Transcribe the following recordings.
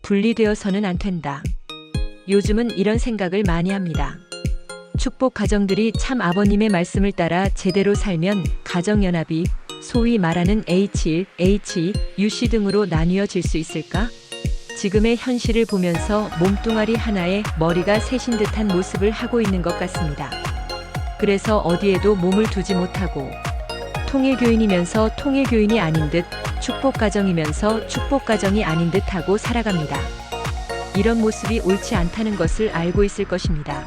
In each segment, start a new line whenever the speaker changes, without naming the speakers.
분리되어서는 안 된다. 요즘은 이런 생각을 많이 합니다. 축복 가정들이 참 아버님의 말씀을 따라 제대로 살면 가정연합이 소위 말하는 H1, H2, UC 등으로 나뉘어질 수 있을까? 지금의 현실을 보면서 몸뚱아리 하나에 머리가 셋인 듯한 모습을 하고 있는 것 같습니다. 그래서 어디에도 몸을 두지 못하고 통일교인이면서 통일교인이 아닌 듯 축복가정이면서 축복가정이 아닌 듯 하고 살아갑니다. 이런 모습이 옳지 않다는 것을 알고 있을 것입니다.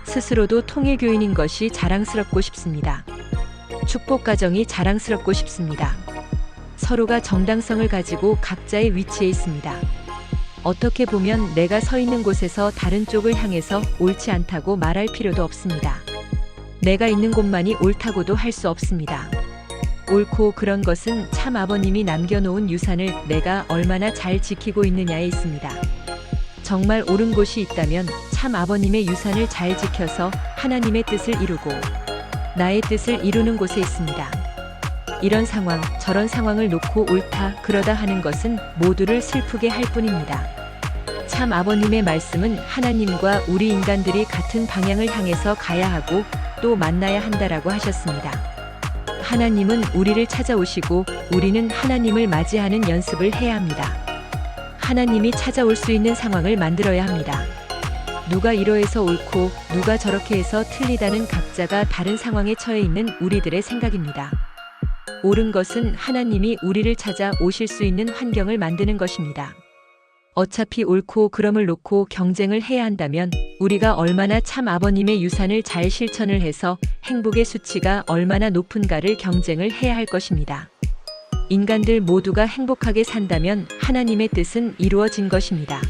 스스로도 통일교인인 것이 자랑스럽고 싶습니다. 축복가정이 자랑스럽고 싶습니다. 서로가 정당성을 가지고 각자의 위치에 있습니다. 어떻게 보면 내가 서 있는 곳에서 다른 쪽을 향해서 옳지 않다고 말할 필요도 없습니다. 내가 있는 곳만이 옳다고도 할 수 없습니다. 옳고 그런 것은 참 아버님이 남겨놓은 유산을 내가 얼마나 잘 지키고 있느냐에 있습니다. 정말 옳은 곳이 있다면 참 아버님의 유산을 잘 지켜서 하나님의 뜻을 이루고 나의 뜻을 이루는 곳에 있습니다. 이런 상황, 저런 상황을 놓고 옳다, 그러다 하는 것은 모두를 슬프게 할 뿐입니다. 참 아버님의 말씀은 하나님과 우리 인간들이 같은 방향을 향해서 가야 하고 또 만나야 한다라고 하셨습니다. 하나님은 우리를 찾아오시고 우리는 하나님을 맞이하는 연습을 해야 합니다. 하나님이 찾아올 수 있는 상황을 만들어야 합니다. 누가 이러해서 옳고 누가 저렇게 해서 틀리다는 각자가 다른 상황에 처해 있는 우리들의 생각입니다. 옳은 것은 하나님이 우리를 찾아 오실 수 있는 환경을 만드는 것입니다. 어차피 옳고 그름을 놓고 경쟁을 해야 한다면 우리가 얼마나 참 아버님의 유산을 잘 실천을 해서 행복의 수치가 얼마나 높은가를 경쟁을 해야 할 것입니다. 인간들 모두가 행복하게 산다면 하나님의 뜻은 이루어진 것입니다.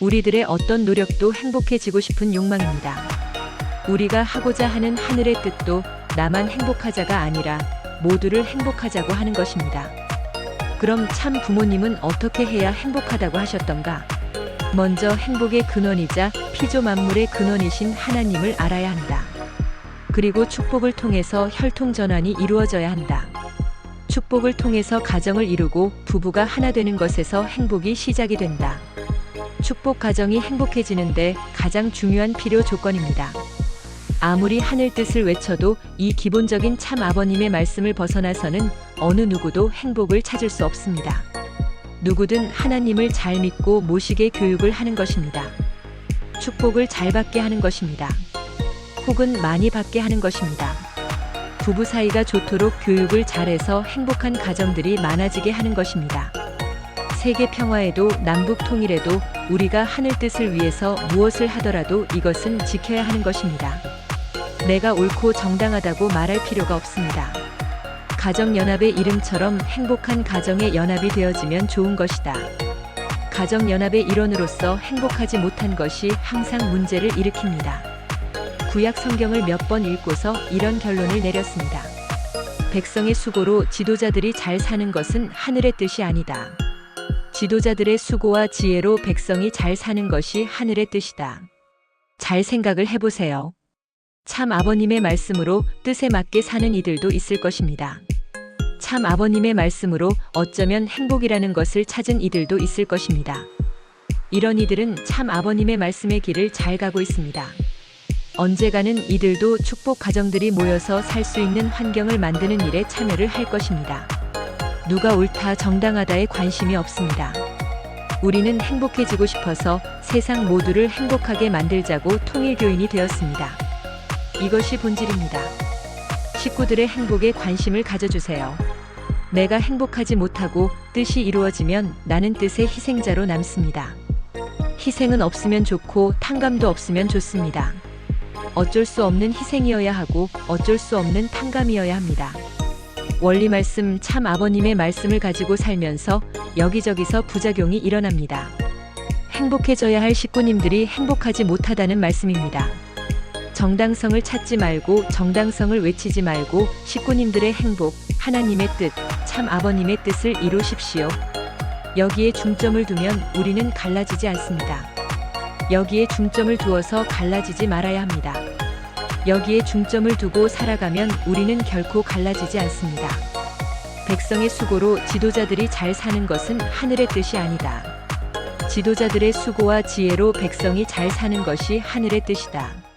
우리들의 어떤 노력도 행복해지고 싶은 욕망입니다. 우리가 하고자 하는 하늘의 뜻도 나만 행복하자가 아니라 모두를 행복하자고 하는 것입니다. 그럼 참 부모님은 어떻게 해야 행복하다고 하셨던가? 먼저 행복의 근원이자 피조 만물의 근원이신 하나님을 알아야 한다. 그리고 축복을 통해서 혈통전환이 이루어져야 한다. 축복을 통해서 가정을 이루고 부부가 하나 되는 것에서 행복이 시작이 된다. 축복 가정이 행복해지는데 가장 중요한 필요 조건입니다. 아무리 하늘 뜻을 외쳐도 이 기본적인 참 아버님의 말씀을 벗어나서는 어느 누구도 행복을 찾을 수 없습니다. 누구든 하나님을 잘 믿고 모시게 교육을 하는 것입니다. 축복을 잘 받게 하는 것입니다. 혹은 많이 받게 하는 것입니다. 부부 사이가 좋도록 교육을 잘해서 행복한 가정들이 많아지게 하는 것입니다. 세계 평화에도 남북 통일에도 우리가 하늘 뜻을 위해서 무엇을 하더라도 이것은 지켜야 하는 것입니다. 내가 옳고 정당하다고 말할 필요가 없습니다. 가정연합의 이름처럼 행복한 가정의 연합이 되어지면 좋은 것이다. 가정연합의 일원으로서 행복하지 못한 것이 항상 문제를 일으킵니다. 구약 성경을 몇 번 읽고서 이런 결론을 내렸습니다. 백성의 수고로 지도자들이 잘 사는 것은 하늘의 뜻이 아니다. 지도자들의 수고와 지혜로 백성이 잘 사는 것이 하늘의 뜻이다. 잘 생각을 해보세요. 참 아버님의 말씀으로 뜻에 맞게 사는 이들도 있을 것입니다. 참 아버님의 말씀으로 어쩌면 행복이라는 것을 찾은 이들도 있을 것입니다. 이런 이들은 참 아버님의 말씀의 길을 잘 가고 있습니다. 언젠가는 이들도 축복 가정들이 모여서 살 수 있는 환경을 만드는 일에 참여를 할 것입니다. 누가 옳다 정당하다에 관심이 없습니다. 우리는 행복해지고 싶어서 세상 모두를 행복하게 만들자고 통일교인이 되었습니다. 이것이 본질입니다. 식구들의 행복에 관심을 가져주세요. 내가 행복하지 못하고 뜻이 이루어지면 나는 뜻의 희생자로 남습니다. 희생은 없으면 좋고 탕감도 없으면 좋습니다. 어쩔 수 없는 희생이어야 하고 어쩔 수 없는 탕감이어야 합니다. 원리 말씀 참 아버님의 말씀을 가지고 살면서 여기저기서 부작용이 일어납니다. 행복해져야 할 식구님들이 행복하지 못하다는 말씀입니다. 정당성을 찾지 말고 정당성을 외치지 말고 식구님들의 행복, 하나님의 뜻, 참 아버님의 뜻을 이루십시오. 여기에 중점을 두면 우리는 갈라지지 않습니다. 여기에 중점을 두어서 갈라지지 말아야 합니다. 여기에 중점을 두고 살아가면 우리는 결코 갈라지지 않습니다. 백성의 수고로 지도자들이 잘 사는 것은 하늘의 뜻이 아니다. 지도자들의 수고와 지혜로 백성이 잘 사는 것이 하늘의 뜻이다.